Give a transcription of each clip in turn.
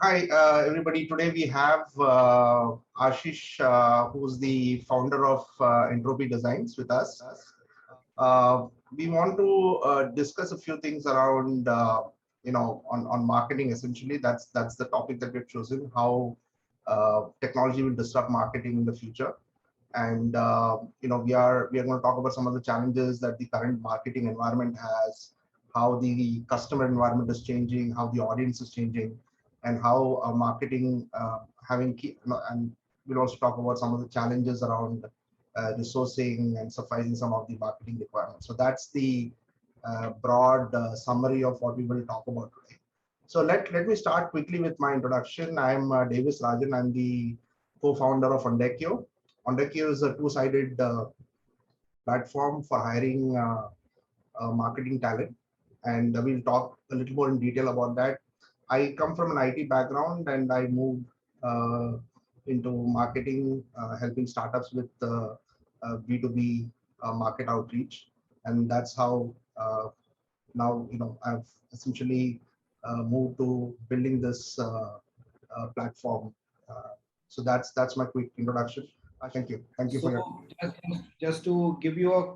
Hi, everybody. Today we have Ashish, who's the founder of Entropy Designs with us. We want to discuss a few things around, on marketing. Essentially, that's the topic that we've chosen. How technology will disrupt marketing in the future, and we are going to talk about some of the challenges that the current marketing environment has, how the customer environment is changing, how the audience is changing, and how marketing having key, and we'll also talk about some of the challenges around resourcing and sufficing some of the marketing requirements. So that's the broad summary of what we will talk about today. So let me start quickly with my introduction. I'm Davis Rajan. I'm the co-founder of Ondekyo. Ondekyo is a two-sided platform for hiring marketing talent, and we'll talk a little more in detail about that. I come from an IT background, and I moved uh, into marketing, helping startups with B2B market outreach, and that's how now I've essentially moved to building this platform. Uh, so that's my quick introduction. Thank you. Thank you for So your. just to give you a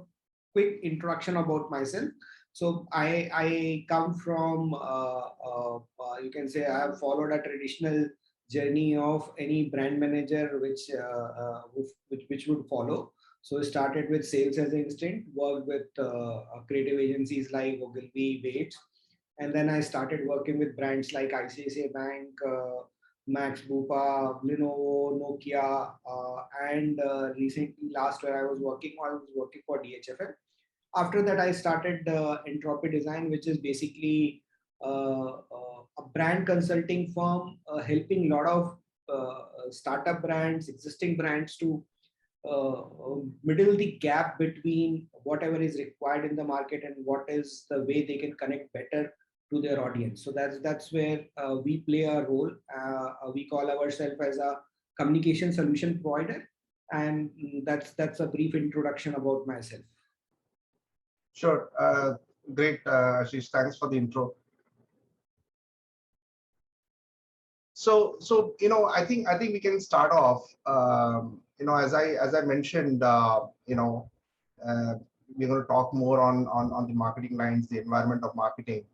quick introduction about myself. So I come from you can say I have followed a traditional journey of any brand manager which would follow. So I started with sales as an instinct, worked with creative agencies like Ogilvy, Bates, and then I started working with brands like ICICI Bank, Max Bupa, Lenovo, Nokia, and recently last where I was working for DHFL. After that, I started Entropy Design, which is basically a brand consulting firm helping a lot of startup brands, existing brands to middle the gap between whatever is required in the market and what is the way they can connect better to their audience. So that's where we play a role. We call ourselves as a communication solution provider, and that's a brief introduction about myself. Sure. Great, Ashish. Thanks for the intro. So I think we can start off. As I mentioned, uh, we're going to talk more on the marketing lines, the environment of marketing.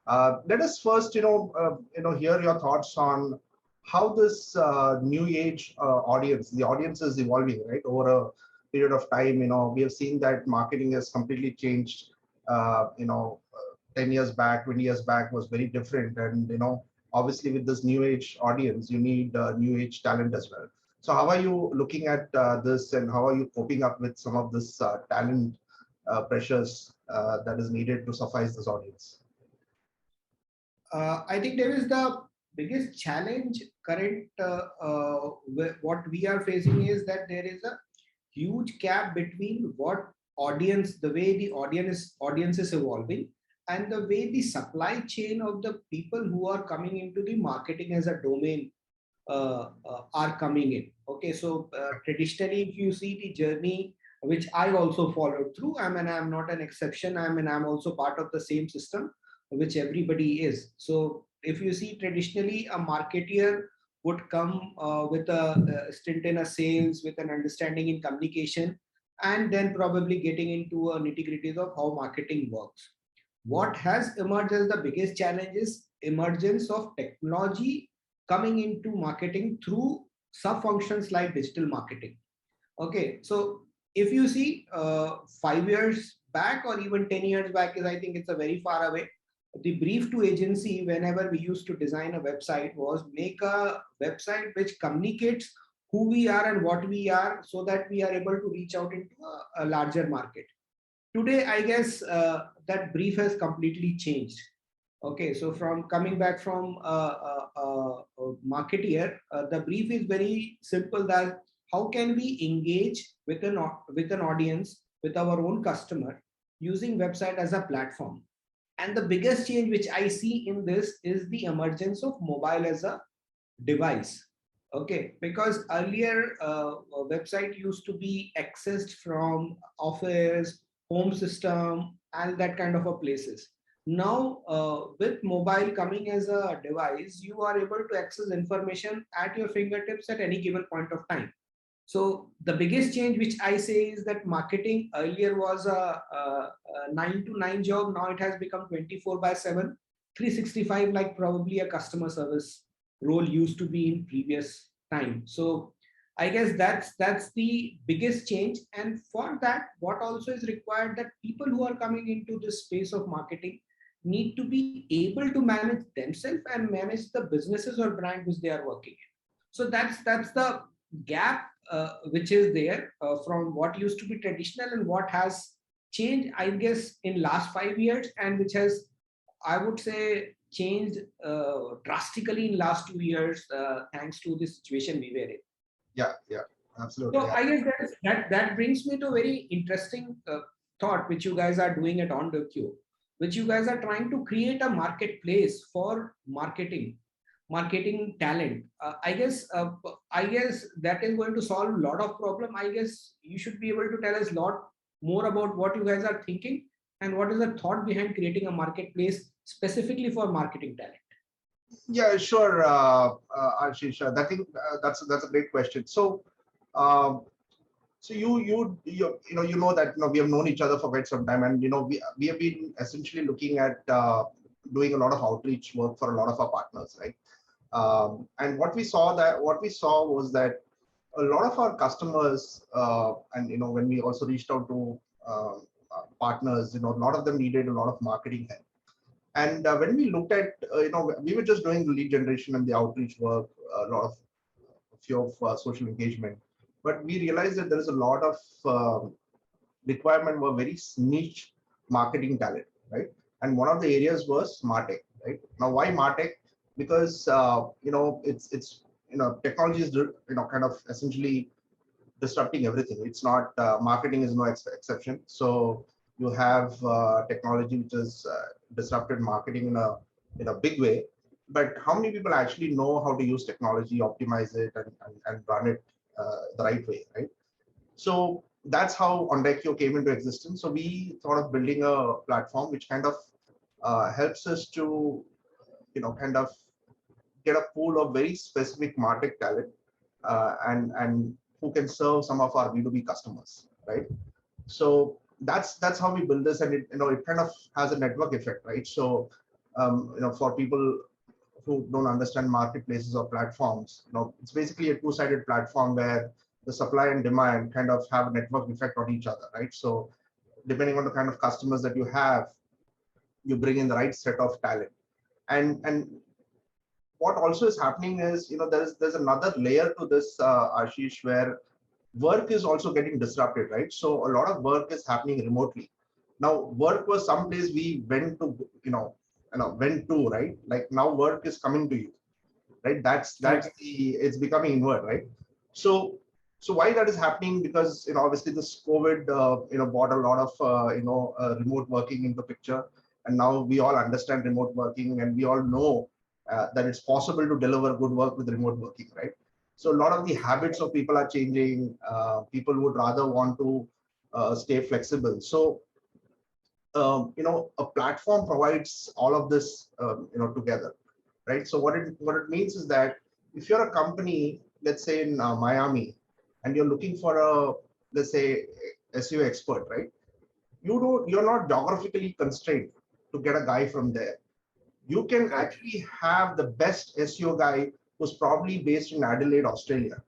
Let us first, hear your thoughts on how this new age audience, the audience is evolving, right? Over a period of time, we have seen that marketing has completely changed. 10 years back, 20 years back was very different, and obviously with this new age audience, you need new age talent as well. So how are you looking at this, and how are you coping up with some of this talent pressures that is needed to suffice this audience? I think there is the biggest challenge current what we are facing is that there is a huge gap between what audience, the way the audience is evolving, and the way the supply chain of the people who are coming into the marketing as a domain are coming in. Okay, so traditionally, if you see the journey which I also followed through, I'm not an exception. I'm also part of the same system which everybody is. So if you see traditionally, a marketeer would come with a stint in a sales, with an understanding in communication, and then probably getting into a nitty gritties of how marketing works. What has emerged as the biggest challenge is emergence of technology coming into marketing through sub functions like digital marketing. Okay, so if you see 5 years back or even 10 years back, is I think it's a very far away. The brief to agency whenever we used to design a website was make a website which communicates who we are and what we are so that we are able to reach out into a larger market. Today, I guess that brief has completely changed. Okay, so from coming back from marketeer, the brief is very simple that how can we engage with an audience, with our own customer using website as a platform. And the biggest change which I see in this is the emergence of mobile as a device. Okay, because earlier a website used to be accessed from office, home system, and that kind of a places. Now, with mobile coming as a device, you are able to access information at your fingertips at any given point of time. So the biggest change which I say is that marketing earlier was a 9 to 9 job. Now it has become 24/7, 365, like probably a customer service role used to be in previous time. So I guess that's the biggest change. And for that, what also is required, that people who are coming into this space of marketing need to be able to manage themselves and manage the businesses or brand which they are working in. So that's the gap which is there from what used to be traditional and what has changed, I guess, in last 5 years, and which has, I would say, changed drastically in last 2 years, thanks to the situation we were in. Yeah, absolutely. So I guess that brings me to a very interesting thought which you guys are doing at OnTheQ, which you guys are trying to create a marketplace for marketing talent. I guess that is going to solve a lot of problem. I guess you should be able to tell us a lot more about what you guys are thinking and what is the thought behind creating a marketplace specifically for marketing talent. Yeah, sure, Ashish. I think that's a great question. So, um, so you know that we have known each other for quite some time, and we have been essentially looking at doing a lot of outreach work for a lot of our partners, right? And what we saw was that a lot of our customers, and when we also reached out to partners, a lot of them needed a lot of marketing help. And when we looked at, we were just doing the lead generation and the outreach work, a few of social engagement, but we realized that there is a lot of requirement for very niche marketing talent, right? And one of the areas was Martech, right? Now, why Martech? Because it's technology is kind of essentially disrupting everything. It's not marketing is no exception. So you have technology which has disrupted marketing in a big way. But how many people actually know how to use technology, optimize it, and run it the right way, right? So that's how OnDeckio came into existence. So we thought of building a platform which kind of helps us to, kind of get a pool of very specific market talent, and who can serve some of our B2B customers, right? So that's how we build this, and it kind of has a network effect, right? So for people who don't understand marketplaces or platforms, it's basically a two-sided platform where the supply and demand kind of have a network effect on each other, right? So depending on the kind of customers that you have, you bring in the right set of talent. And what also is happening is, there's another layer to this, Ashish, where work is also getting disrupted, right? So a lot of work is happening remotely. Now, work was someplace we went to, went to, right? Like now work is coming to you, right? That's Correct. it's becoming inward, right? So why that is happening? Because obviously this COVID brought a lot of remote working into picture, and now we all understand remote working, and we all know that it's possible to deliver good work with remote working, right? So a lot of the habits of people are changing. People would rather want to stay flexible. So a platform provides all of this together, right? So what it means is that if you're a company, let's say in Miami, and you're looking for a, let's say, SEO expert, right? You're not geographically constrained to get a guy from there. You can Correct. actually have the best SEO guy who's probably based in Adelaide, Australia,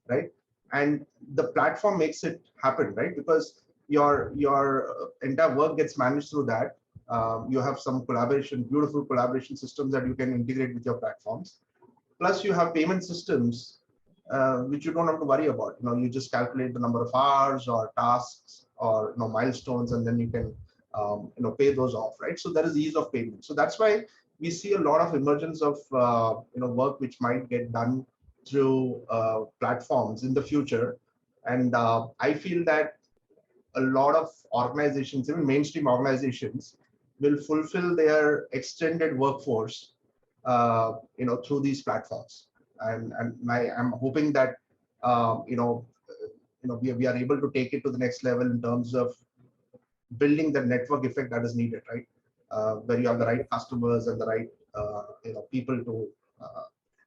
right? And the platform makes it happen, right? Because your entire work gets managed through that. You have some beautiful collaboration systems that you can integrate with your platforms. Plus, you have payment systems which you don't have to worry about. You just calculate the number of hours or tasks or milestones, and then you can pay those off, right? So there is ease of payment. So that's why we see a lot of emergence of work which might get done through platforms in the future. And I feel that a lot of organizations, even mainstream organizations, will fulfill their extended workforce through these platforms. And I'm hoping that we are able to take it to the next level in terms of building the network effect that is needed, right? where you have the right customers and the right people to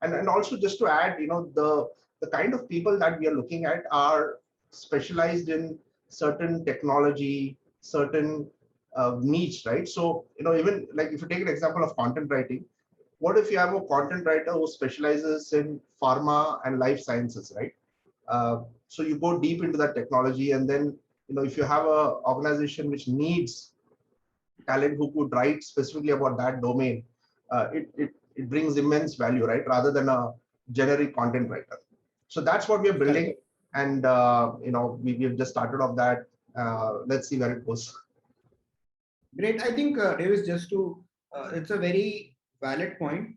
and also just to add, the kind of people that we are looking at are specialized in certain technology, certain niche, right? So even like if you take an example of content writing, what if you have a content writer who specializes in pharma and life sciences, right? So you go deep into that technology, and then if you have a organization which needs talent who could write specifically about that domain, it brings immense value, right? Rather than a generic content writer. So that's what we are building, Correct. and we've just started off that. Let's see where it goes. Great. I think, Davis, just to, it's a very valid point,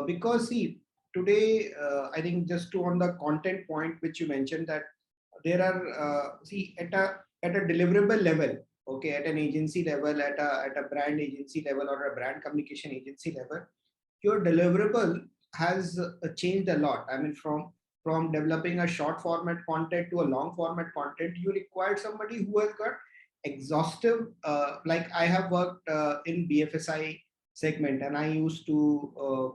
because see, today, I think just to on the content point which you mentioned, that there are, see, at a deliverable level, okay, at an agency level, at a brand agency level or a brand communication agency level, your deliverable has changed a lot. I mean, from developing a short format content to a long format content, you require somebody who has got exhaustive, like I have worked in BFSI segment, and I used to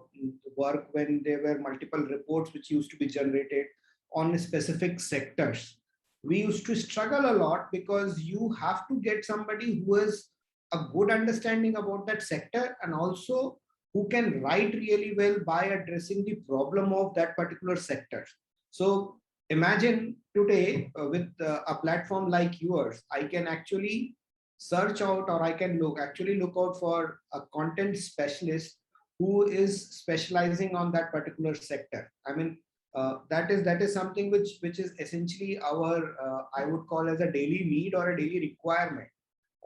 work when there were multiple reports which used to be generated on specific sectors. We used to struggle a lot because you have to get somebody who has a good understanding about that sector, and also who can write really well by addressing the problem of that particular sector. So imagine today, with a platform like yours, I can actually search out, or I can actually look out for a content specialist who is specializing on that particular sector. I mean, that is something which is essentially our, I would call as a daily need or a daily requirement.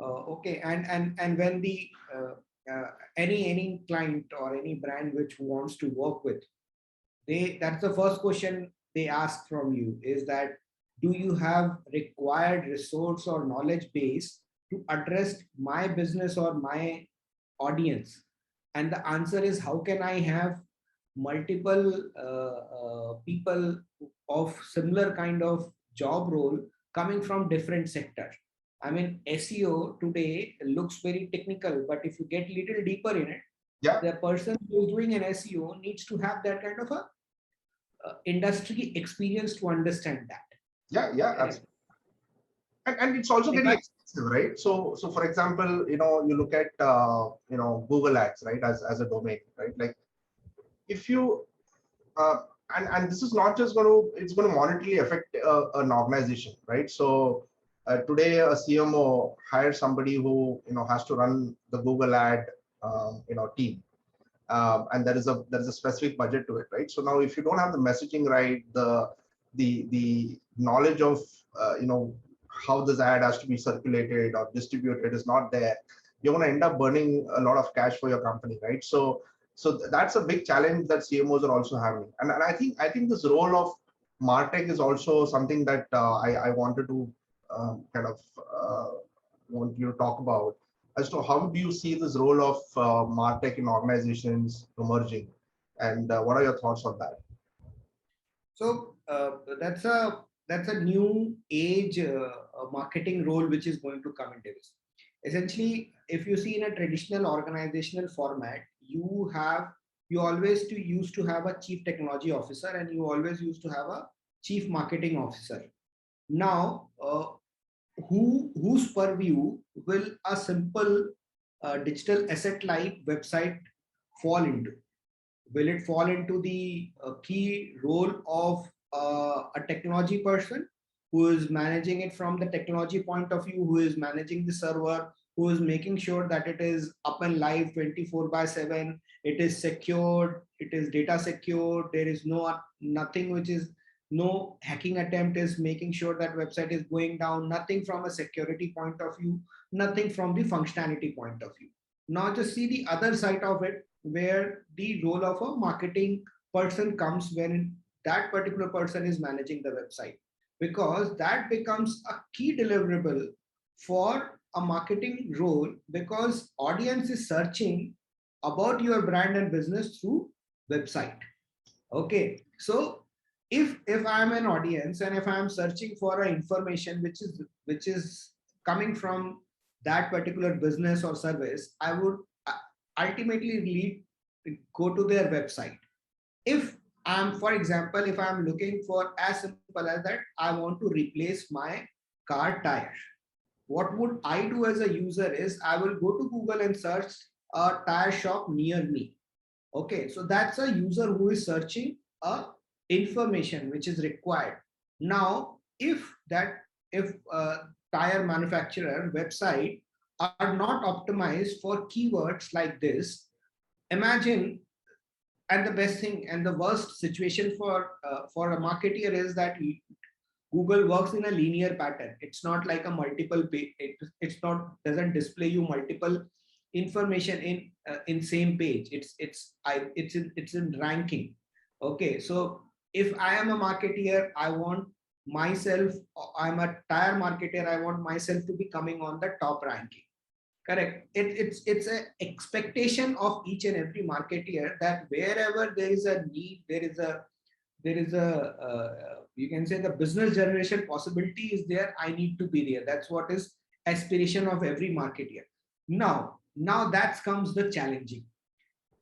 Okay, and when the any client or any brand which wants to work with, that's the first question they ask from you, is that do you have required resource or knowledge base to address my business or my audience? And the answer is, how can I have multiple people of similar kind of job role coming from different sectors? I mean, SEO today looks very technical, but if you get little deeper in it, Yeah, the person who is doing an SEO needs to have that kind of a industry experience to understand that. yeah, Correct. and it's also If getting I, expensive, right? So for example, you look at Google Ads, right, as a domain, right? Like if you uh, and this is not just going to, it's going to monetarily affect an organization, right? So today a CMO hires somebody who has to run the Google ad team, and there is a specific budget to it, right? So now if you don't have the messaging right, the knowledge of how this ad has to be circulated or distributed is not there, you're going to end up burning a lot of cash for your company, right? So that's a big challenge that CMOs are also having, and I think this role of Martech is also something that I wanted to kind of want you to talk about, as to how do you see this role of Martech in organizations emerging, and what are your thoughts on that? so that's a new age marketing role which is going to come into this. Essentially, if you see in a traditional organizational format, you always used to have a chief technology officer, and you always used to have a chief marketing officer. Now, whose purview will a simple digital asset like website fall into? Will it fall into the key role of a technology person who is managing it from the technology point of view, who is managing the server, who is making sure that it is up and live 24 by 7, it is secured, it is data secured, there is nothing which is, no hacking attempt is making sure that website is going down, nothing from a security point of view, nothing from the functionality point of view. Now just see the other side of it, where the role of a marketing person comes when that particular person is managing the website, because that becomes a key deliverable for a marketing role, because audience is searching about your brand and business through website. Okay, so if I am an audience and if I am searching for a information which is coming from that particular business or service, I would ultimately go to their website. If I'm, for example, if I'm looking for as simple as that, I want to replace my car tire. What would I do as a user is I will go to Google and search a tire shop near me. Okay, so that's a user who is searching a information which is required. Now, if tire manufacturer website are not optimized for keywords like this, imagine. And the best thing and the worst situation for a marketer is that Google works in a linear pattern. It's not like a multiple page. It's not doesn't display you multiple information in same page. It's in ranking. Okay, so if I am a marketer, I want myself. I'm a tire marketer. I want myself to be coming on the top ranking. Correct. It's an expectation of each and every marketer that wherever there is a need, there is a you can say the business generation possibility is there. I need to be there. That's what is aspiration of every marketer. Now that comes the challenging.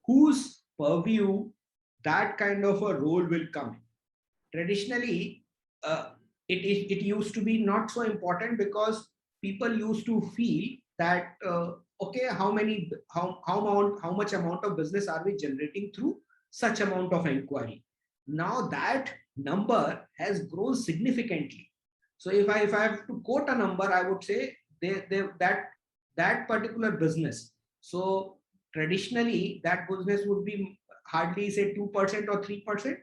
Whose purview that kind of a role will come in? Traditionally, it used to be not so important because people used to feel that okay, how much amount of business are we generating through such amount of inquiry. Now that number has grown significantly. So if I have to quote a number, I would say that particular business. So traditionally that business would be hardly say 2% or 3%.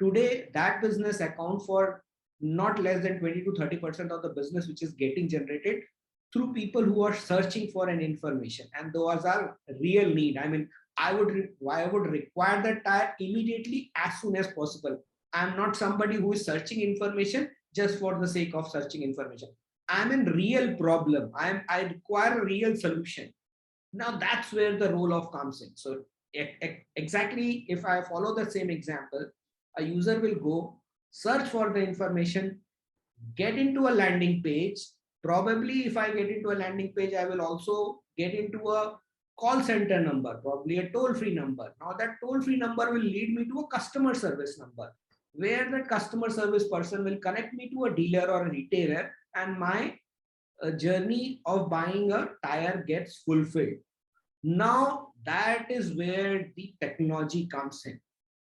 Today that business account for not less than 20 to 30% of the business which is getting generated through people who are searching for an information, and those are real need. I mean, I would require that tire immediately as soon as possible. I'm not somebody who is searching information just for the sake of searching information. I'm in real problem. I require a real solution. Now that's where the role of comes in. So exactly, if I follow the same example, a user will go search for the information, get into a landing page. Probably if I get into a landing page, I will also get into a call center number, probably a toll-free number. Now that toll-free number will lead me to a customer service number, where the customer service person will connect me to a dealer or a retailer, and my journey of buying a tire gets fulfilled. Now that is where the technology comes in.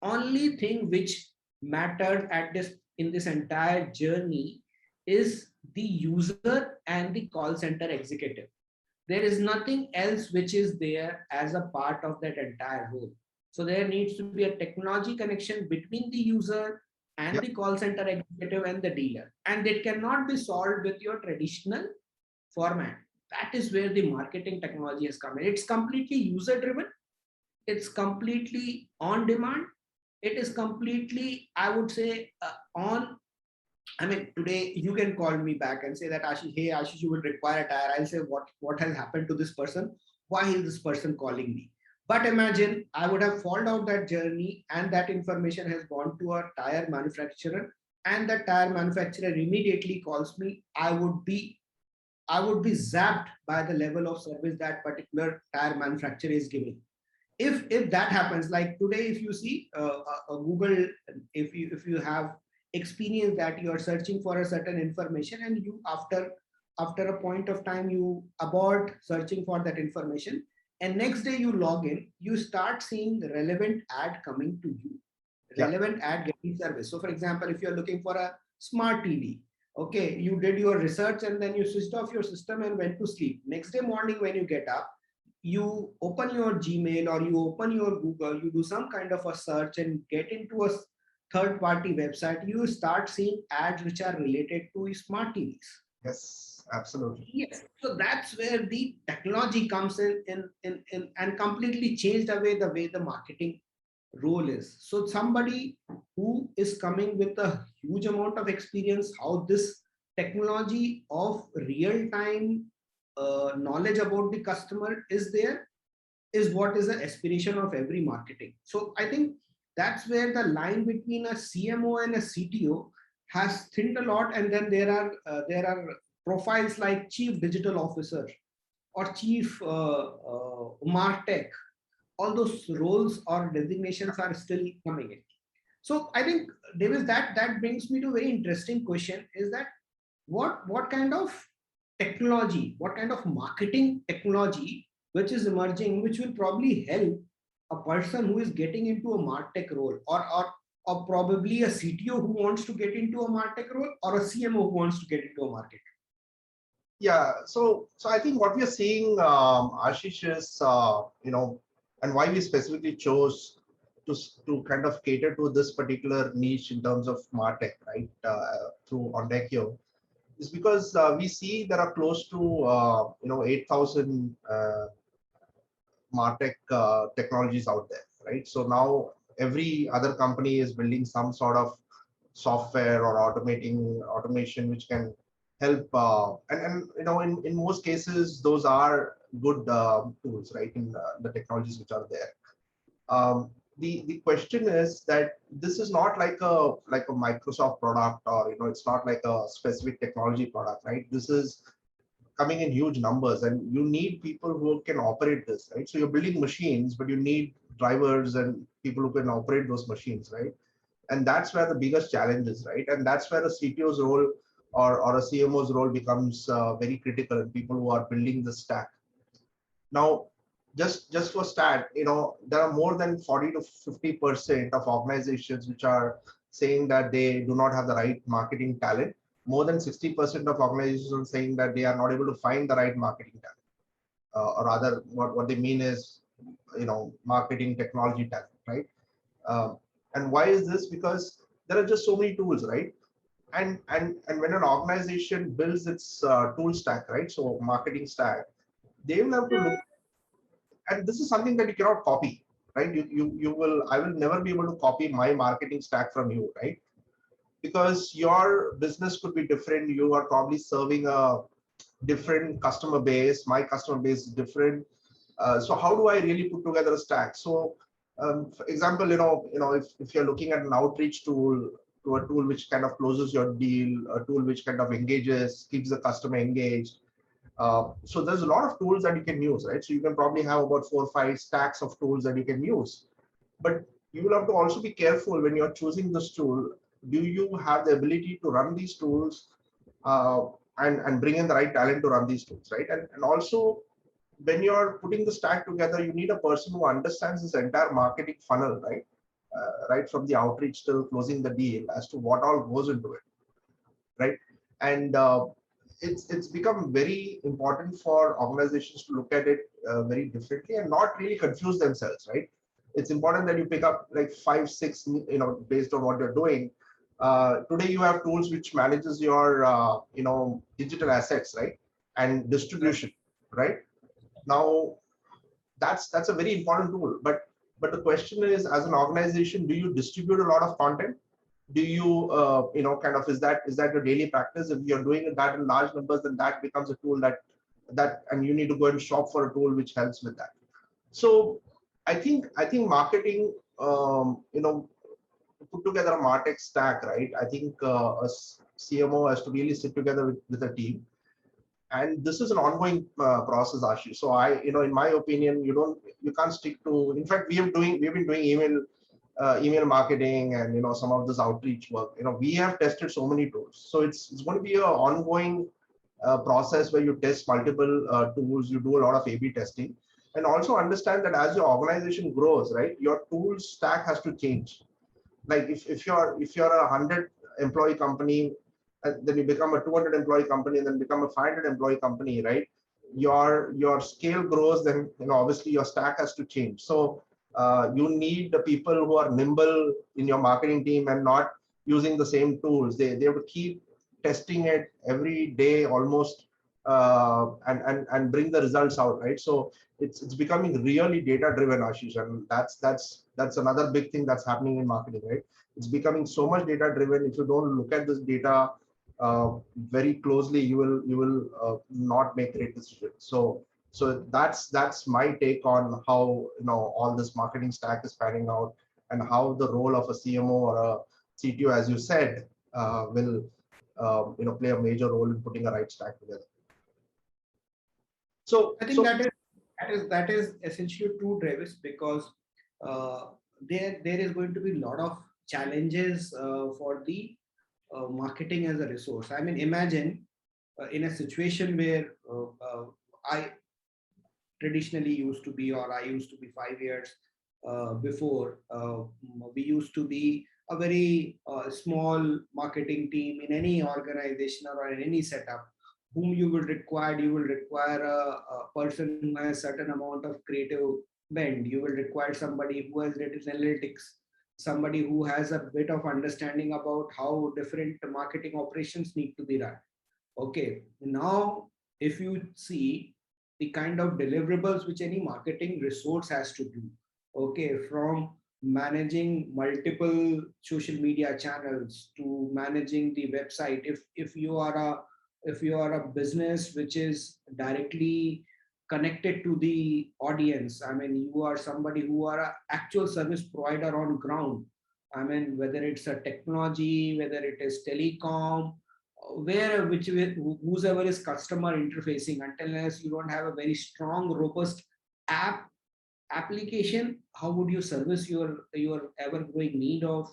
Only thing which matters at this in this entire journey is the user and the call center executive. There is nothing else which is there as a part of that entire whole. So there needs to be a technology connection between the user and Yep. the call center executive and the dealer, and it cannot be solved with your traditional format. That is where the marketing technology has come in. It's completely user driven, it's completely on demand, it is completely, I would say, on. I mean, today you can call me back and say that Ashish, hey Ashish, you will require a tire. I'll say what has happened to this person? Why is this person calling me? But imagine I would have followed out that journey and that information has gone to a tire manufacturer, and the tire manufacturer immediately calls me. I would be zapped by the level of service that particular tire manufacturer is giving. If that happens, like today, if you see Google, if you have experience that you are searching for a certain information, and you after a point of time you abort searching for that information, and next day you log in, you start seeing the relevant ad coming to you, Yeah. relevant ad getting service. So for example, if you're looking for a smart TV, okay, you did your research and then you switched off your system and went to sleep. Next day morning when you get up, you open your Gmail or you open your Google, you do some kind of a search and get into a third party website, you start seeing ads which are related to smart TVs. Yes, absolutely. Yes. So that's where the technology comes in and completely changed the way the marketing role is. So somebody who is coming with a huge amount of experience, how this technology of real time knowledge about the customer is there, is what is the aspiration of every marketing. So I think that's where the line between a CMO and a CTO has thinned a lot. And then there are profiles like chief digital officer, or chief Martech, all those roles or designations are still coming in. So I think, Davis, that brings me to a very interesting question: is that what kind of technology, what kind of marketing technology which is emerging, which will probably help a person who is getting into a martech role, or probably a CTO who wants to get into a martech role, or a CMO who wants to get into a market. Yeah, so I think what we are seeing, Ashish, is and why we specifically chose to kind of cater to this particular niche in terms of MarTech, right, through Ondekio, is because we see there are close to 8,000 MarTech technologies out there, right? So now every other company is building some sort of software or automation which can help, and in most cases those are good tools, right, in the technologies which are there. The question is that this is not like a Microsoft product, or it's not like a specific technology product, right? This is coming in huge numbers, and you need people who can operate this, right? So you're building machines, but you need drivers and people who can operate those machines, right? And that's where the biggest challenge is, right? And that's where a CTO's role or a CMO's role becomes very critical, and people who are building the stack. Now, just for stat, there are more than 40 to 50% of organizations which are saying that they do not have the right marketing talent. More than 60% of organizations are saying that they are not able to find the right marketing talent, or rather, what they mean is, marketing technology talent, right? Um, and why is this? Because there are just so many tools, right? And when an organization builds its tool stack, right? So marketing stack, they will have to look, and this is something that you cannot copy, right? I will never be able to copy my marketing stack from you, right? Because your business could be different. You are probably serving a different customer base. My customer base is different. So how do I really put together a stack? So, for example, if you're looking at an outreach tool, to a tool which kind of closes your deal, a tool which kind of engages, keeps the customer engaged. So there's a lot of tools that you can use, right? So you can probably have about 4 or 5 stacks of tools that you can use. But you will have to also be careful when you're choosing this tool. Do you have the ability to run these tools, uh, and bring in the right talent to run these tools, right? And also, when you're putting the stack together, you need a person who understands this entire marketing funnel, right? Right from the outreach till closing the deal, as to what all goes into it, right? And it's become very important for organizations to look at it very differently and not really confuse themselves, right? It's important that you pick up like 5, 6, based on what you're doing. Today you have tools which manages your digital assets, right, and distribution, right? Now that's a very important tool, but the question is, as an organization, do you distribute a lot of content? Do you kind of, is that your daily practice? If you're doing that in large numbers, then that becomes a tool that and you need to go and shop for a tool which helps with that. So I think marketing, put together a martech stack, right? I think a CMO has to really sit together with a team, and this is an ongoing process, Ashish. So in my opinion, you can't stick to. In fact, we've been doing email marketing and some of this outreach work. We have tested so many tools, so it's going to be an ongoing process where you test multiple tools. You do a lot of A/B testing, and also understand that as your organization grows, right, your tool stack has to change. Like if you're a 100 employee company, and then you become a 200 employee company, and then become a 500 employee company, right? Your scale grows, then obviously your stack has to change. So you need the people who are nimble in your marketing team and not using the same tools. They have to keep testing it every day almost, and bring the results out, right? So it's becoming really data driven, Ashish, and that's another big thing that's happening in marketing, right? It's becoming so much data driven. If you don't look at this data very closely, you will not make great decisions. So that's my take on how all this marketing stack is panning out, and how the role of a CMO or a CTO, as you said, will play a major role in putting a right stack together. So I think that is essentially true, Travis, because there is going to be a lot of challenges for the marketing as a resource. I mean, imagine in a situation where I traditionally used to be, or I used to be 5 years before, we used to be a very small marketing team in any organization or in any setup, whom you will require a person who has certain amount of creative bend. You will require somebody who has data analytics, somebody who has a bit of understanding about how different marketing operations need to be run. Okay, now if you see the kind of deliverables which any marketing resource has to do, okay, from managing multiple social media channels to managing the website. If you are a business which is directly connected to the audience, I mean, you are somebody who are an actual service provider on ground. I mean, whether it's a technology, whether it is telecom, where which whosoever is customer interfacing, until unless you don't have a very strong robust application, how would you service your ever growing need of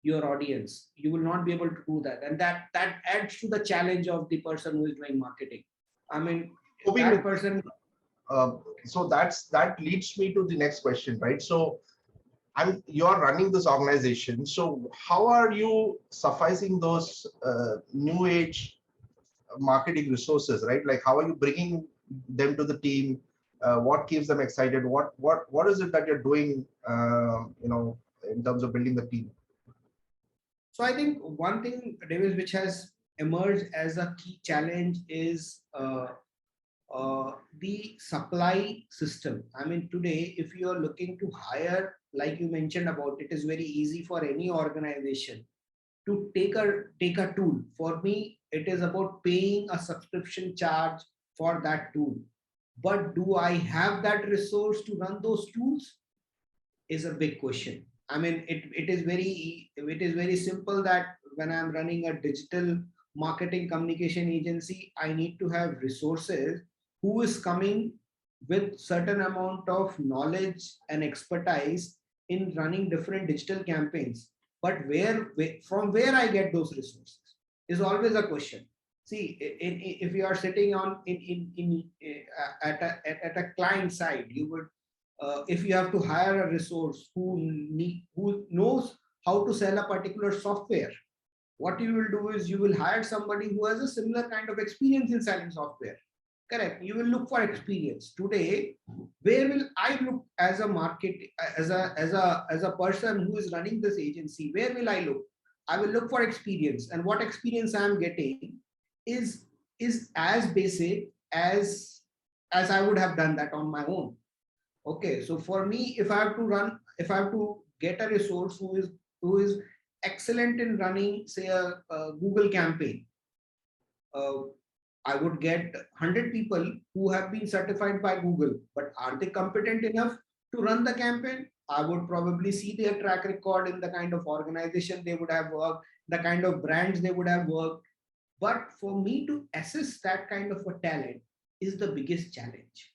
your audience? You will not be able to do that, and that adds to the challenge of the person who is doing marketing. I mean, Hoping that person. so that leads me to the next question, right? So you're running this organization. So how are you sufficing those new age marketing resources, right? Like how are you bringing them to the team? What keeps them excited? What is it that you're doing, in terms of building the team? So I think one thing, Davis, which has emerged as a key challenge is the supply system. I mean, today, if you are looking to hire, like you mentioned about, it is very easy for any organization to take a tool. For me, it is about paying a subscription charge for that tool. But do I have that resource to run those tools? Is a big question. I mean, it is very simple that when I'm running a digital marketing communication agency, I need to have resources who is coming with certain amount of knowledge and expertise in running different digital campaigns. But from where I get those resources is always a question. See, if you are sitting on at a client side, you would, if you have to hire a resource who knows how to sell a particular software, what you will do is you will hire somebody who has a similar kind of experience in selling software. Correct. You will look for experience. Today, where will I look as a market, as a person who is running this agency? Where will I look? I will look for experience, and what experience I am getting is as basic as I would have done that on my own. Okay, so for me, if I have to get a resource who is excellent in running, say, a Google campaign, uh, I would get 100 people who have been certified by Google, but are they competent enough to run the campaign? I would probably see their track record in the kind of organization they would have worked, the kind of brands they would have worked. But for me to assess that kind of a talent is the biggest challenge.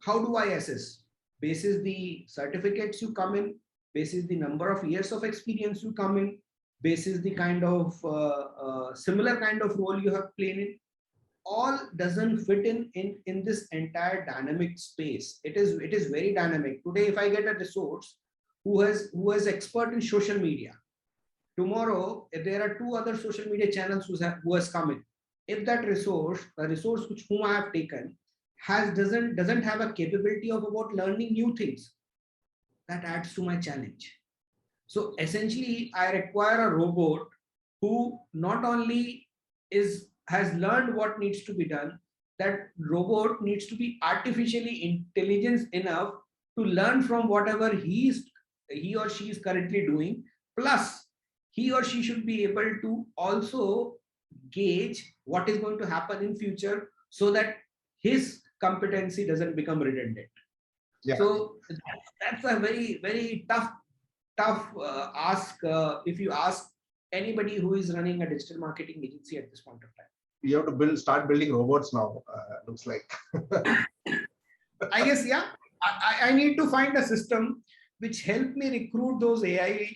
How do I assess? Basis the certificates you come in, basis the number of years of experience you come in, basis the kind of similar kind of role you have played in, all doesn't fit in this entire dynamic space. It is very dynamic. Today, if I get a resource who is expert in social media, tomorrow if there are two other social media channels who has come in, if that resource, the resource which whom I have taken, doesn't have a capability of about learning new things, that adds to my challenge. So essentially, I require a robot who not only has learned what needs to be done, that robot needs to be artificially intelligent enough to learn from whatever he or she is currently doing. Plus, he or she should be able to also gauge what is going to happen in future so that his competency doesn't become redundant. Yeah. So that's a very, very tough ask if you ask anybody who is running a digital marketing agency at this point of time. you have to start building robots now. Looks like. I guess, yeah. I need to find a system which help me recruit those AI.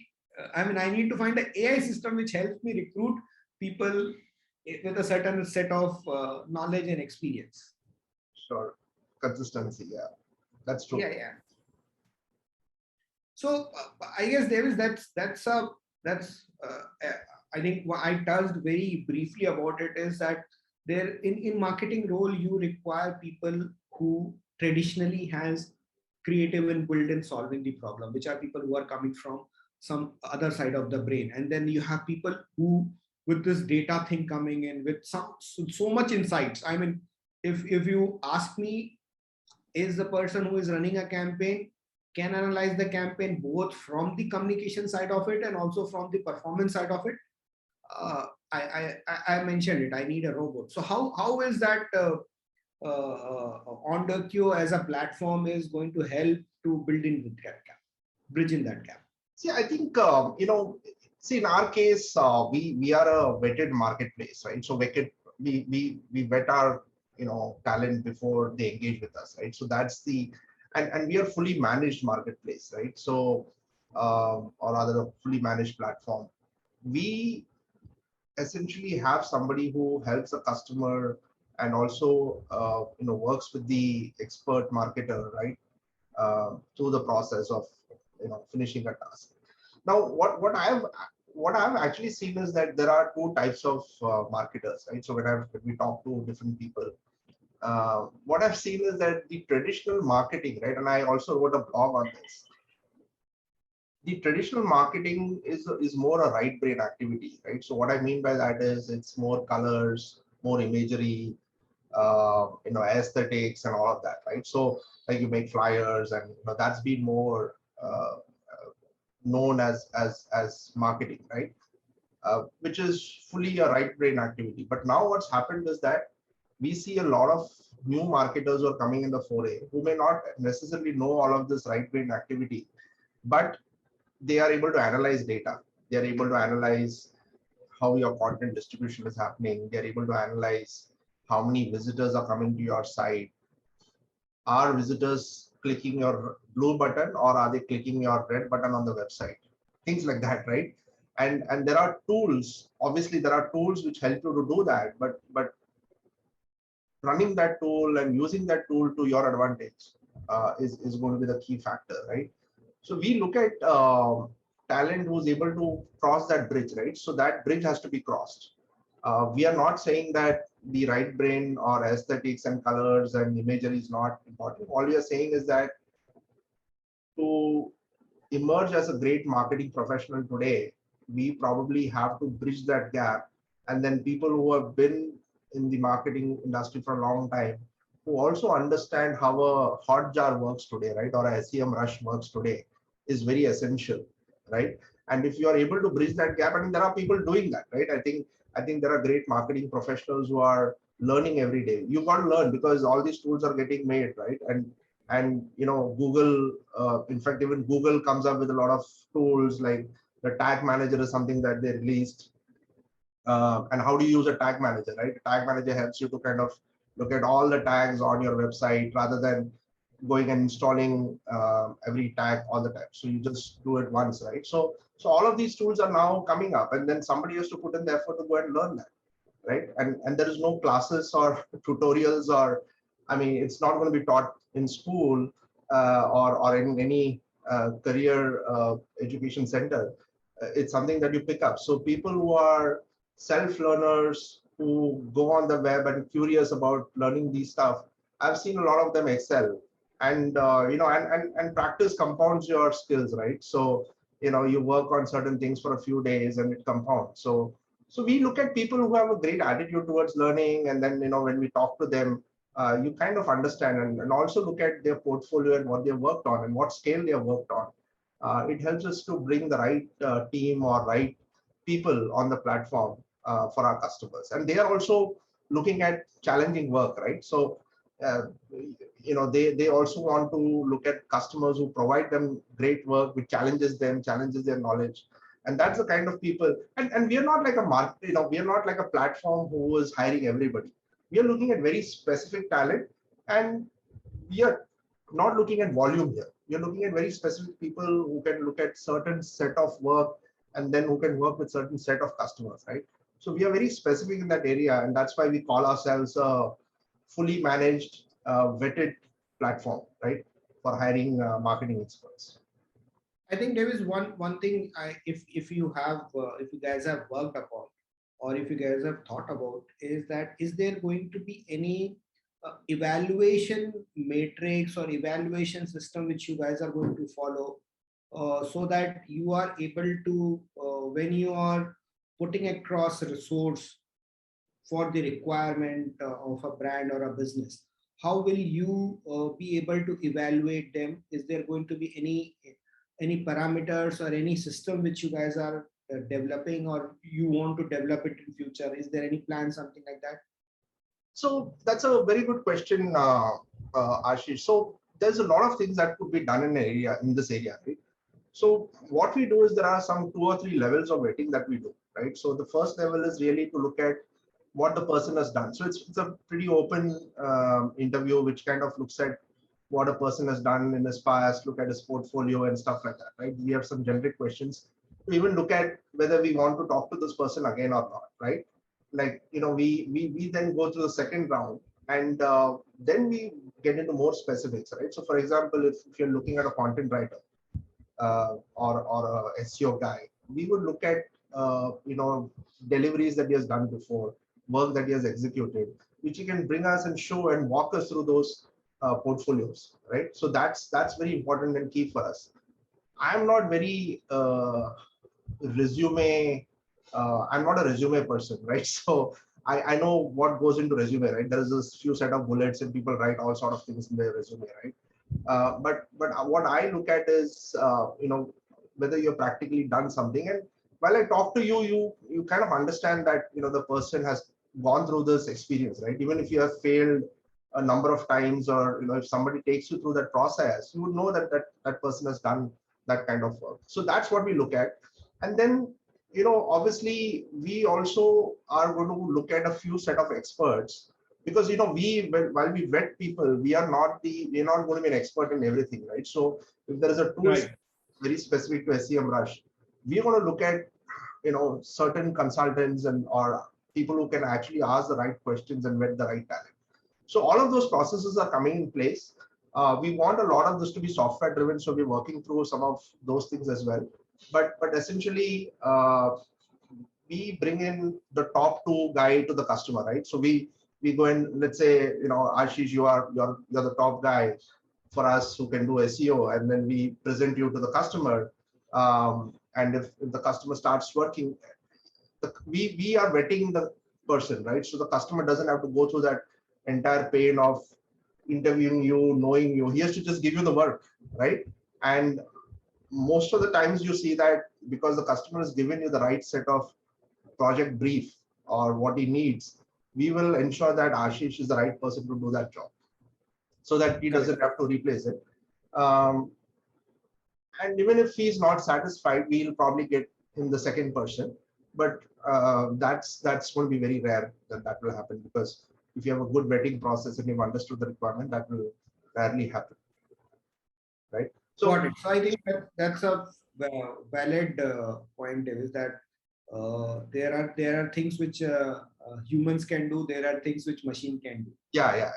I mean, I need to find an AI system which helps me recruit people with a certain set of knowledge and experience. Sure, consistency. Yeah, that's true. Yeah, yeah. So I guess there is I think what I touched very briefly about it is that there in marketing role you require people who traditionally has creative and build in solving the problem, which are people who are coming from some other side of the brain, and then you have people who with this data thing coming in with so much insights. I mean, if you ask me, is the person who is running a campaign can analyze the campaign both from the communication side of it and also from the performance side of it. I mentioned it. I need a robot. So how is that Ondocuo as a platform is going to help to build in with that gap, bridge in that gap? See, I think see, in our case, we are a vetted marketplace, right? So we vet our talent before they engage with us, right? So that's and we are fully managed marketplace, right? So or rather a fully managed platform. We essentially have somebody who helps the customer and also works with the expert marketer, right, through the process of finishing a task. Now, what I've actually seen is that there are two types of marketers, right? So when we talk to different people, what I've seen is that the traditional marketing, right, and I also wrote a blog on this. The traditional marketing is more a right brain activity, right? So what I mean by that is it's more colors, more imagery, aesthetics and all of that, right? So like you make flyers, and that's been more known as marketing, right? Which is fully a right brain activity. But now what's happened is that we see a lot of new marketers who are coming in the foray who may not necessarily know all of this right brain activity, but they are able to analyze data. They are able to analyze how your content distribution is happening. They're able to analyze how many visitors are coming to your site. Are visitors clicking your blue button or are they clicking your red button on the website? Things like that, right? And there are tools. Obviously, there are tools which help you to do that, but running that tool and using that tool to your advantage is going to be the key factor, right? So we look at talent who's able to cross that bridge, right? So that bridge has to be crossed. We are not saying that the right brain or aesthetics and colors and imagery is not important. All we are saying is that to emerge as a great marketing professional today, we probably have to bridge that gap. And then people who have been in the marketing industry for a long time, who also understand how a Hotjar works today, right? Or a SEMrush works today is very essential, right? And if you are able to bridge that gap, I mean, there are people doing that, right? I think there are great marketing professionals who are learning every day. You got to learn because all these tools are getting made, right? And Google, in fact, even Google comes up with a lot of tools like the tag manager is something that they released. And how do you use a tag manager, right? Tag manager helps you to kind of look at all the tags on your website rather than going and installing every tag all the time. So you just do it once, right? So all of these tools are now coming up, and then somebody has to put in the effort to go and learn that, right? And there is no classes or tutorials, or I mean, it's not going to be taught in school or in any career education center. It's something that you pick up. So people who are self-learners who go on the web and curious about learning these stuff, I've seen a lot of them excel. And and practice compounds your skills, right? So you work on certain things for a few days and it compounds. So we look at people who have a great attitude towards learning, and then when we talk to them, you kind of understand and also look at their portfolio and what they've worked on and what scale they have worked on. It helps us to bring the right team or right people on the platform for our customers, and they are also looking at challenging work, right? So uh, they also want to look at customers who provide them great work which challenges them, challenges their knowledge. And that's the kind of people, and we are not like a market, we are not like a platform who is hiring everybody. We are looking at very specific talent, and we are not looking at volume here. We are looking at very specific people who can look at certain set of work and then who can work with certain set of customers, right? So we are very specific in that area, and that's why we call ourselves a fully managed, vetted platform, right, for hiring marketing experts. I think there is one thing, if you have if you guys have worked upon, or if you guys have thought about, is that is there going to be any evaluation matrix or evaluation system which you guys are going to follow, so that you are able to, when you are putting across a resource for the requirement of a brand or a business, how will you be able to evaluate them? Is there going to be any parameters or any system which you guys are developing, or you want to develop it in future? Is there any plan, something like that? So that's a very good question, Ashish. So there's a lot of things that could be done in this area, right? So what we do is there are some 2 or 3 levels of vetting that we do, right? So the first level is really to look at what the person has done. So it's a pretty open interview, which kind of looks at what a person has done in his past, look at his portfolio and stuff like that, right? We have some generic questions to even look at whether we want to talk to this person again or not, right? Like, we then go to the second round, and then we get into more specifics, right? So for example, if you're looking at a content writer, or a SEO guy, we would look at deliveries that he has done before, work that he has executed, which he can bring us and show and walk us through those portfolios, right? So that's very important and key for us. I'm not very resume. I'm not a resume person, right? So I know what goes into resume, right? There is a few set of bullets, and people write all sort of things in their resume, right? But what I look at is whether you're practically done something. And while I talk to you, you kind of understand that the person has gone through this experience, right? Even if you have failed a number of times, or if somebody takes you through that process, you would know that person has done that kind of work. So that's what we look at. And then obviously we also are going to look at a few set of experts, because while we vet people, we're not going to be an expert in everything, right? So if there is a tool very specific to SEMrush, we're going to look at certain consultants and or people who can actually ask the right questions and vet the right talent. So all of those processes are coming in place. We want a lot of this to be software driven, so we're working through some of those things as well. But essentially, we bring in the top 2 guy to the customer, right? So we go in, let's say, Ashish, you're the top guy for us who can do SEO, and then we present you to the customer. And if the customer starts working, we are vetting the person, right? So the customer doesn't have to go through that entire pain of interviewing you, knowing you. He has to just give you the work, right? And most of the times you see that because the customer has given you the right set of project brief or what he needs, we will ensure that Ashish is the right person to do that job, so that he doesn't have to replace it. And even if he's not satisfied, we'll probably get him the second person. But that's going to be very rare that will happen, because if you have a good vetting process and you've understood the requirement, that will rarely happen, right? So I think that's a valid point, is that there are things which humans can do, there are things which machine can do. Yeah.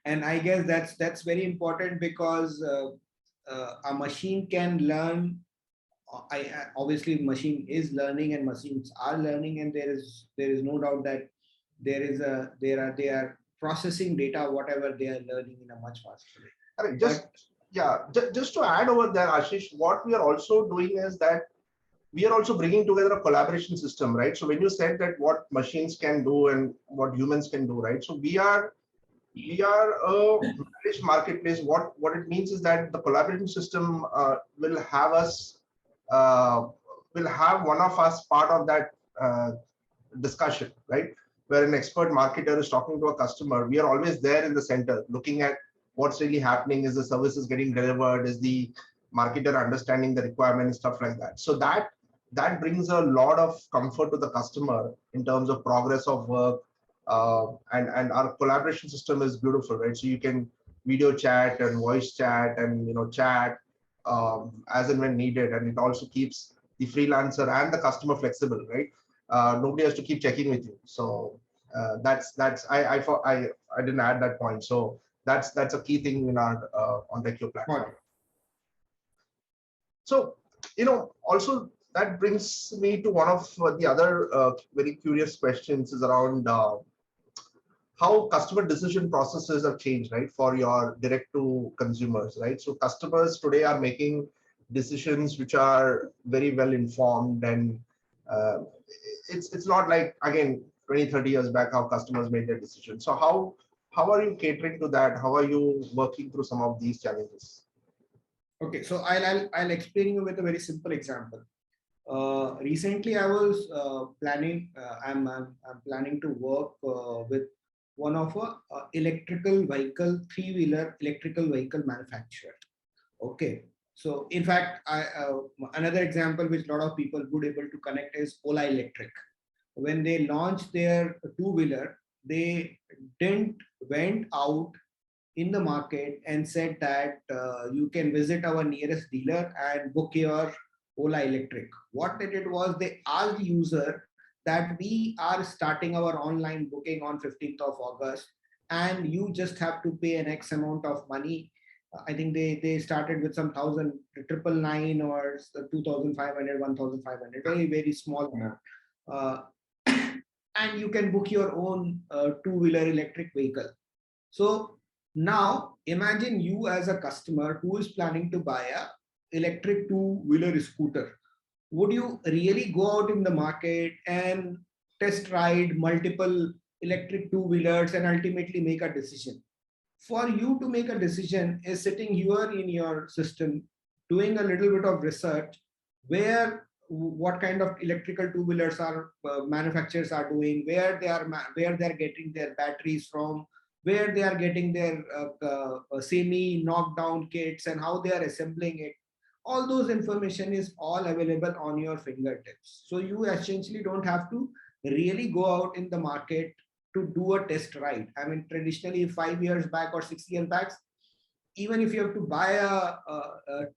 And I guess that's very important, because a machine can learn. Obviously machine is learning and machines are learning, and there is no doubt that they are processing data, whatever they are learning, in a much faster way. I mean, just to add over there, Ashish, what we are also doing is that we are also bringing together a collaboration system, right? So when you said that what machines can do and what humans can do, right? So we are a managed marketplace. What it means is that the collaboration system will have us will have one of us part of that discussion, right? Where an expert marketer is talking to a customer, we are always there in the center, looking at what's really happening. Is the services getting delivered? Is the marketer understanding the requirement and stuff like that. So that brings a lot of comfort to the customer in terms of progress of work. And our collaboration system is beautiful, right? So you can video chat and voice chat and chat as and when needed, and it also keeps the freelancer and the customer flexible, right? Nobody has to keep checking with you. So that's I didn't add that point. So that's a key thing in our on Reckitt platform. So also that brings me to one of the other very curious questions is around how customer decision processes have changed, right, for your direct to consumers, right? So customers today are making decisions which are very well informed, and uh, it's not like, again, 20-30 years back how customers made their decisions. So how are you catering to that? How are you working through some of these challenges? Okay, so I'll explain you with a very simple example. Recently, I was planning. I'm planning to work with one of a electrical vehicle, three-wheeler electrical vehicle manufacturer. Okay, so in fact, another example which a lot of people would able to connect is Ola Electric. When they launched their two-wheeler, they didn't went out in the market and said that you can visit our nearest dealer and book your Ola Electric. What they did was they asked the user that we are starting our online booking on 15th of August, and you just have to pay an X amount of money. I think they started with some 1,999 or 2,500, 1,500, very, very small amount. Uh, and you can book your own two-wheeler electric vehicle. So now imagine you as a customer who is planning to buy a electric two-wheeler scooter. Would you really go out in the market and test ride multiple electric two-wheelers and ultimately make a decision? For you to make a decision is sitting here in your system, doing a little bit of research, where what kind of electrical two-wheelers are manufacturers are doing, where they are getting their batteries from, where they are getting their semi knockdown kits, and how they are assembling it. All those information is all available on your fingertips. So you essentially don't have to really go out in the market to do a test ride. I mean, traditionally 5 years back or 6 years back, even if you have to buy a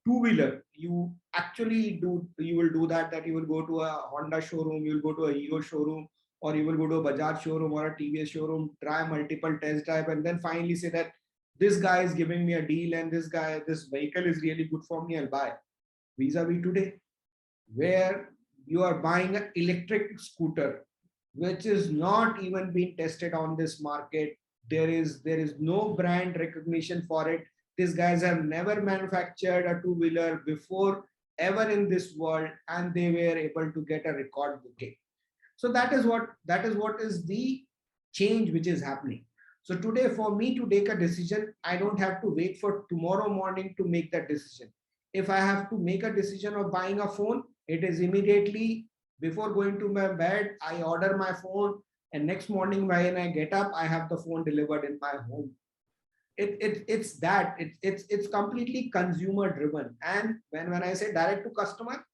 two-wheeler, you will do that you will go to a Honda showroom, you will go to a Hero showroom, or you will go to a Bajaj showroom or a TVS showroom, try multiple test drive, and then finally say that this guy is giving me a deal and this vehicle is really good for me, I'll buy. Vis-a-vis today, where you are buying an electric scooter, which is not even being tested on this market. There is no brand recognition for it. These guys have never manufactured a two-wheeler before ever in this world, and they were able to get a record booking. So that is what is the change which is happening. So today, for me to take a decision, I don't have to wait for tomorrow morning to make that decision. If I have to make a decision of buying a phone, it is immediately before going to my bed, I order my phone, and next morning when I get up, I have the phone delivered in my home. It's completely consumer driven. And when I say direct to customer,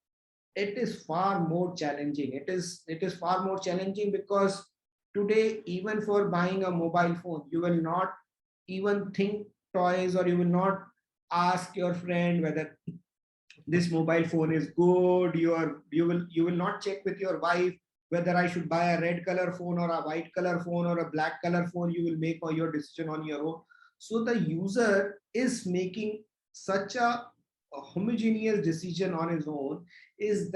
it is far more challenging. It is far more challenging because today, even for buying a mobile phone, you will not even think twice, or you will not ask your friend whether this mobile phone is good. You will not check with your wife whether I should buy a red color phone or a white color phone or a black color phone. You will make all your decision on your own. So the user is making such a homogeneous decision on his own. Is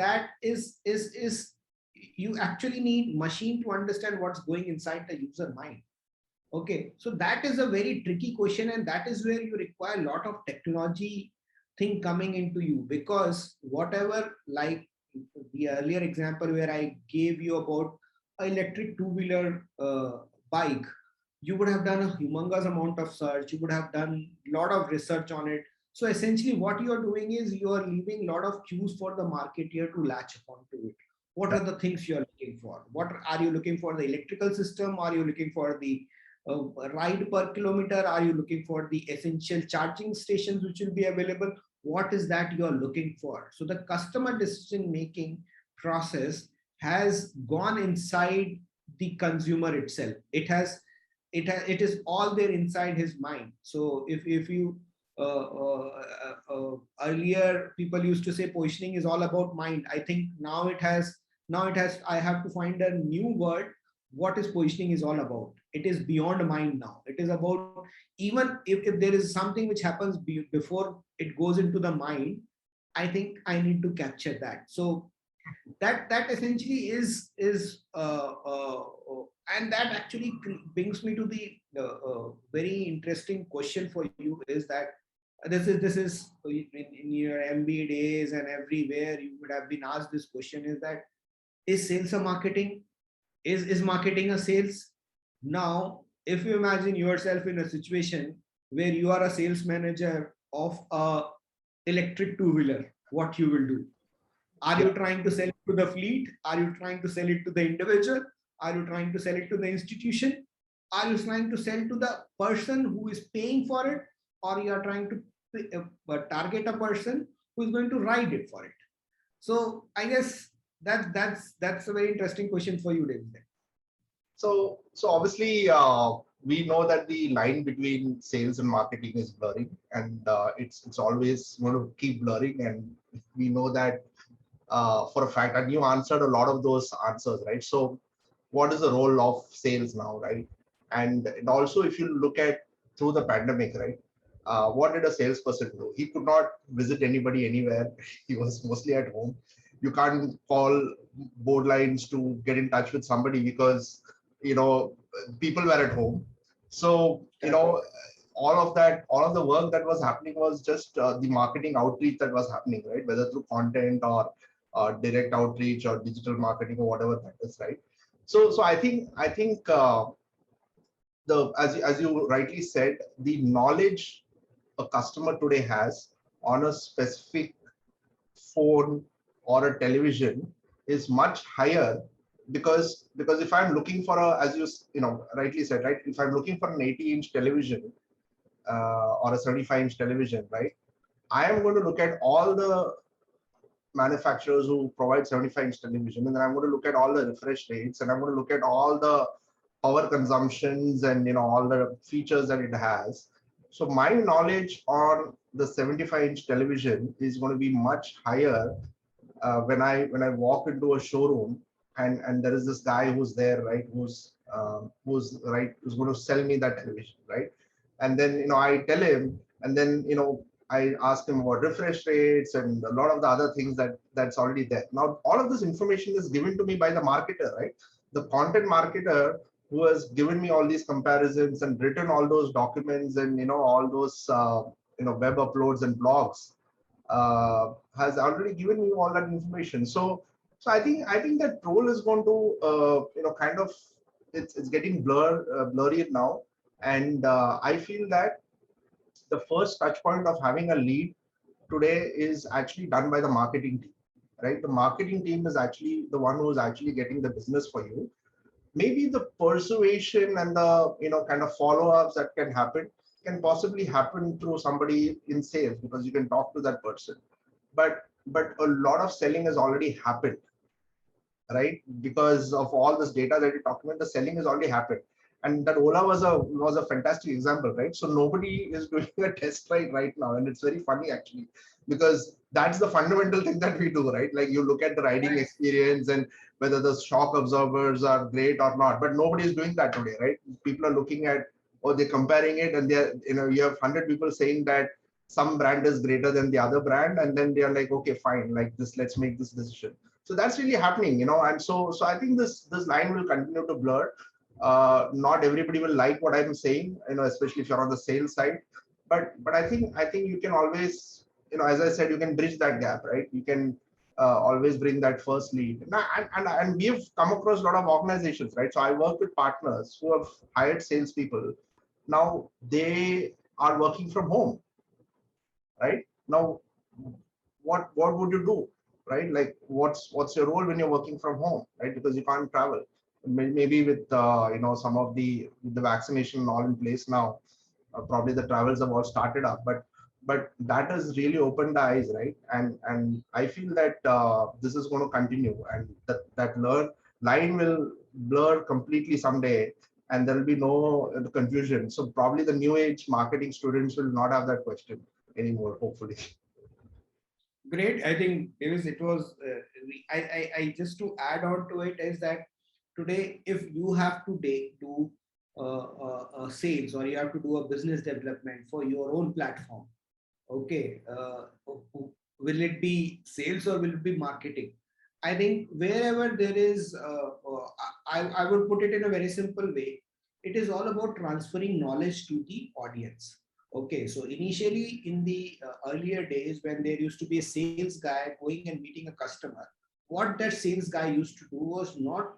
you actually need machine to understand what's going inside the user mind. Okay, so that is a very tricky question, and that is where you require a lot of technology thing coming into you. Because whatever, like the earlier example where I gave you about an electric two-wheeler bike, you would have done a humongous amount of search, you would have done a lot of research on it. So essentially what you are doing is you are leaving a lot of cues for the marketeer to latch upon to it. What are the things you are looking for? What are you looking for? The electrical system? Are you looking for the ride per kilometer? Are you looking for the essential charging stations which will be available? what is that you're looking for. So the customer decision making process has gone inside the consumer itself. It is all there inside his mind. So if you earlier people used to say positioning is all about mind. I think now it has I have to find a new word. What is positioning is all about? It is beyond mind now. It is about, even if there is something which happens before it goes into the mind, I think I need to capture that. So that essentially is and that actually brings me to the very interesting question for you, is that this is in your MBA days and everywhere you would have been asked this question, is that, is sales a marketing? Is marketing a sales? Now if you imagine yourself in a situation where you are a sales manager of a electric two-wheeler, what you will do? Are you trying to sell it to the fleet? Are you trying to sell it to the individual? Are you trying to sell it to the institution? Are you trying to sell to the person who is paying for it? Or you are trying to target a person who is going to ride it for it? So I guess that's a very interesting question for you, David. So obviously, we know that the line between sales and marketing is blurring, and it's always going to keep blurring. And we know that for a fact, and you answered a lot of those answers, right? So what is the role of sales now, right? And also, if you look at through the pandemic, right? What did a salesperson do? He could not visit anybody anywhere. He was mostly at home. You can't call board lines to get in touch with somebody because people were at home. So all of the work that was happening was just the marketing outreach that was happening, right? Whether through content or direct outreach or digital marketing or whatever that is, right? So I think the as you rightly said, the knowledge a customer today has on a specific phone or a television is much higher, because if I'm looking for a, as you rightly said, right, if I'm looking for an 80-inch television or a 75-inch television, right, I am going to look at all the manufacturers who provide 75-inch television, and then I'm going to look at all the refresh rates, and I'm going to look at all the power consumptions and all the features that it has. So my knowledge on the 75-inch television is going to be much higher when I walk into a showroom and there is this guy who's there, right, who's going to sell me that television, right? And then I tell him, and then I ask him about refresh rates and a lot of the other things that's already there. Now all of this information is given to me by the marketer, right? The content marketer who has given me all these comparisons and written all those documents and all those web uploads and blogs has already given me all that information. So I think that role is going to kind of it's getting blurry now, and I feel that the first touch point of having a lead today is actually done by the marketing team, right? The marketing team is actually the one who is actually getting the business for you. Maybe the persuasion and the kind of follow-ups that can possibly happen through somebody in sales, because you can talk to that person, but a lot of selling has already happened, right? Because of all this data that you're talking about, the selling has already happened. And that Ola was a fantastic example, right? So nobody is doing a test ride right now, and it's very funny actually, because that's the fundamental thing that we do, right? Like you look at the riding experience and whether the shock absorbers are great or not, but nobody is doing that today, right? People are looking at, or they're comparing it, and they're you have 100 people saying that some brand is greater than the other brand, and then they're like, okay, fine, like this, let's make this decision. So that's really happening, and so I think this line will continue to blur. Not everybody will like what I'm saying, especially if you're on the sales side, but I think you can always, as I said, you can bridge that gap, right? You can always bring that first lead. And we've come across a lot of organizations, right? So I work with partners who have hired salespeople. Now they are working from home, right? Now, what would you do, right? Like, what's your role when you're working from home, right? Because you can't travel. Maybe with some of the vaccination all in place now, probably the travels have all started up. but that has really opened the eyes, right? And I feel that this is going to continue, and that line will blur completely someday, and there will be no confusion. So probably the new age marketing students will not have that question anymore, hopefully. Great. I think Davis, it was. I just to add on to it is that today, if you have to do sales, or you have to do a business development for your own platform, okay, will it be sales or will it be marketing? I think wherever there is, I would put it in a very simple way. It is all about transferring knowledge to the audience. Okay, so initially in the earlier days, when there used to be a sales guy going and meeting a customer, what that sales guy used to do was not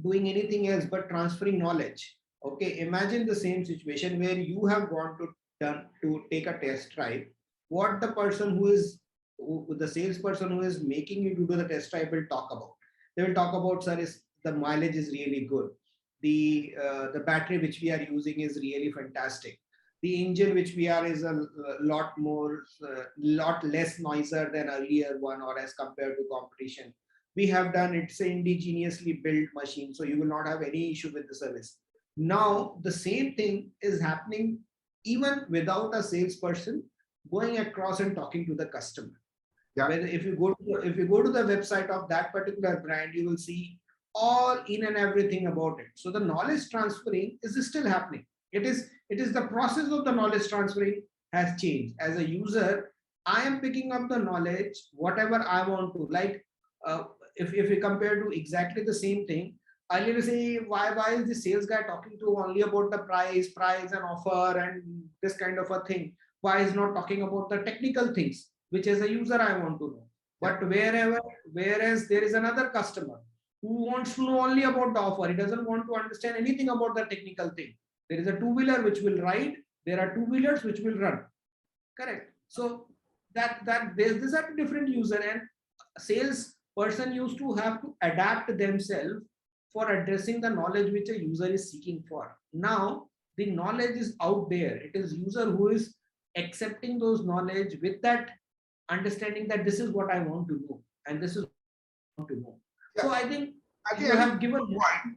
doing anything else but transferring knowledge. Okay, imagine the same situation where you have gone to take a test drive. What the person who is the salesperson who is making you to do the test drive will talk about. They will talk about, sir, is the mileage is really good. The battery which we are using is really fantastic. The engine which we are is a lot more, lot less noiser than earlier one, or as compared to competition. We have done it's an indigenously built machine, so you will not have any issue with the service. Now the same thing is happening even without a salesperson going across and talking to the customer. Yeah. Whether if you go to the website of that particular brand, you will see all in and everything about it. So the knowledge transferring is still happening. It is the process of the knowledge transferring has changed. As a user, I am picking up the knowledge whatever I want to. Like if we compare to exactly the same thing, earlier say why is the sales guy talking to only about the price and offer and this kind of a thing? Why is not talking about the technical things, which as a user I want to know? But whereas there is another customer who wants to know only about the offer, he doesn't want to understand anything about the technical thing. There is a two-wheeler which will ride, there are two-wheelers which will run. Correct. So these are different user, and sales person used to have to adapt themselves for addressing the knowledge which a user is seeking for. Now the knowledge is out there. It is user who is accepting those knowledge with that understanding that this is what I want to know and this is what I want to know. Yeah. So I think you have given point.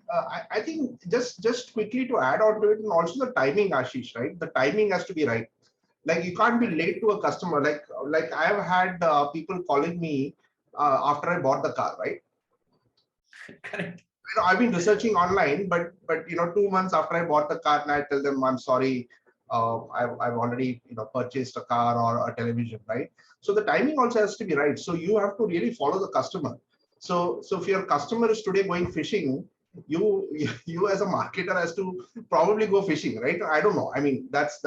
I think just quickly to add on to it, and also the timing, Ashish, right? The timing has to be right. Like you can't be late to a customer. Like I have had people calling me after I bought the car, right? Correct. I've been researching online, but 2 months after I bought the car, and I tell them, I'm sorry, I've already purchased a car or a television, right? So the timing also has to be right. So you have to really follow the customer. So if your customer is today going fishing, you as a marketer has to probably go fishing, right? I don't know. I mean, that's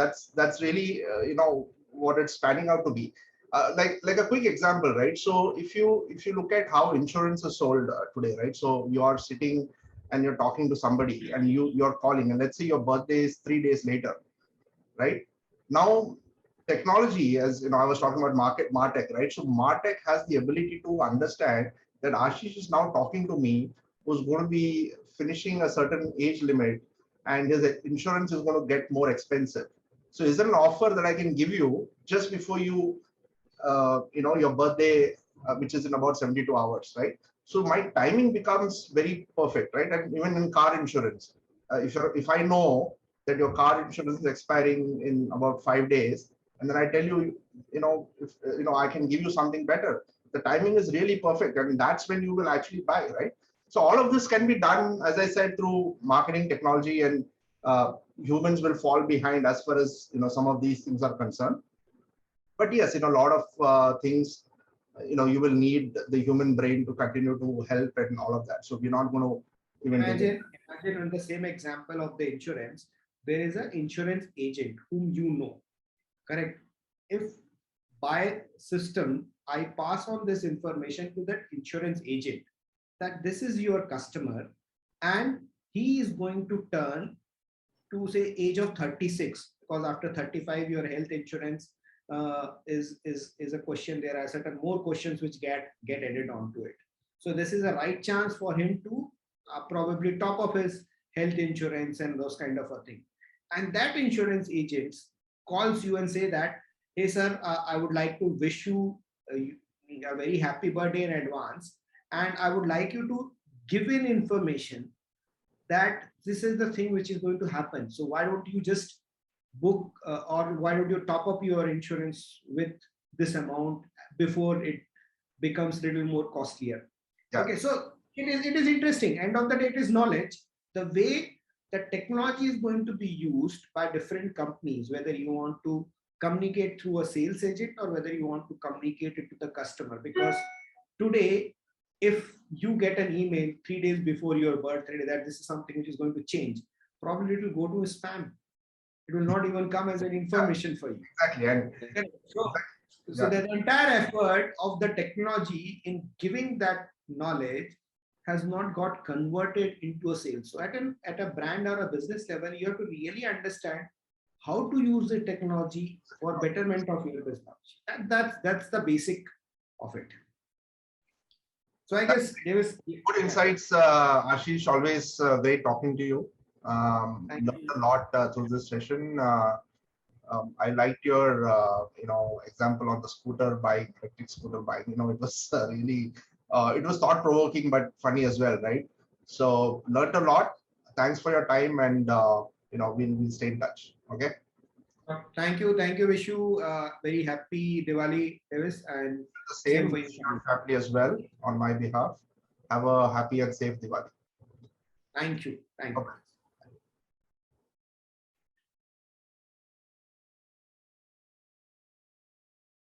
really what it's panning out to be. Like a quick example, right? So if you look at how insurance is sold today, right? So you are sitting and you're talking to somebody, and you're calling, and let's say your birthday is 3 days later, right? Now technology, as I was talking about MarTech, right? So MarTech has the ability to understand that Ashish is now talking to me, who's going to be finishing a certain age limit, and his insurance is going to get more expensive. So is there an offer that I can give you just before your birthday, which is in about 72 hours, right? So my timing becomes very perfect, right? And even in car insurance, if I know that your car insurance is expiring in about 5 days, and then I tell you, if I can give you something better, the timing is really perfect. I mean, that's when you will actually buy, right? So all of this can be done, as I said, through marketing technology, and humans will fall behind as far as some of these things are concerned. But yes, a lot of things, you will need the human brain to continue to help and all of that. So we're not going to imagine on the same example of the insurance, there is an insurance agent whom you know, correct? If by system I pass on this information to that insurance agent that this is your customer, and he is going to turn to say age of 36, because after 35 your health insurance is a question. There are certain more questions which get added onto it. So this is a right chance for him to probably top up his health insurance and those kind of a thing. And that insurance agent calls you and say that hey sir, I would like to wish you a very happy birthday in advance, and I would like you to give in information that this is the thing which is going to happen. So why don't you just book or why don't you top up your insurance with this amount before it becomes a little more costlier? Yeah. Okay, so it is interesting. End of the day, it is knowledge. The way the technology is going to be used by different companies, whether you want to communicate through a sales agent or whether you want to communicate it to the customer. Because today, if you get an email 3 days before your birthday that this is something which is going to change, probably it will go to a spam. It will not even come as an information for you. Exactly. And So the entire effort of the technology in giving that knowledge has not got converted into a sale. So at a brand or a business level, you have to really understand how to use the technology for betterment of your business. That's the basic of it. So I guess there was good insights, Ashish. Always great talking to you. Learned a lot through this session. I liked your, example on the scooter bike, electric scooter bike. It was really, it was thought provoking, but funny as well, right? So learned a lot. Thanks for your time, and we'll stay in touch. Okay. Thank you. Wish you very happy Diwali, Davis, and the same for your family as well on my behalf. Have a happy and safe Diwali. Thank you. Okay.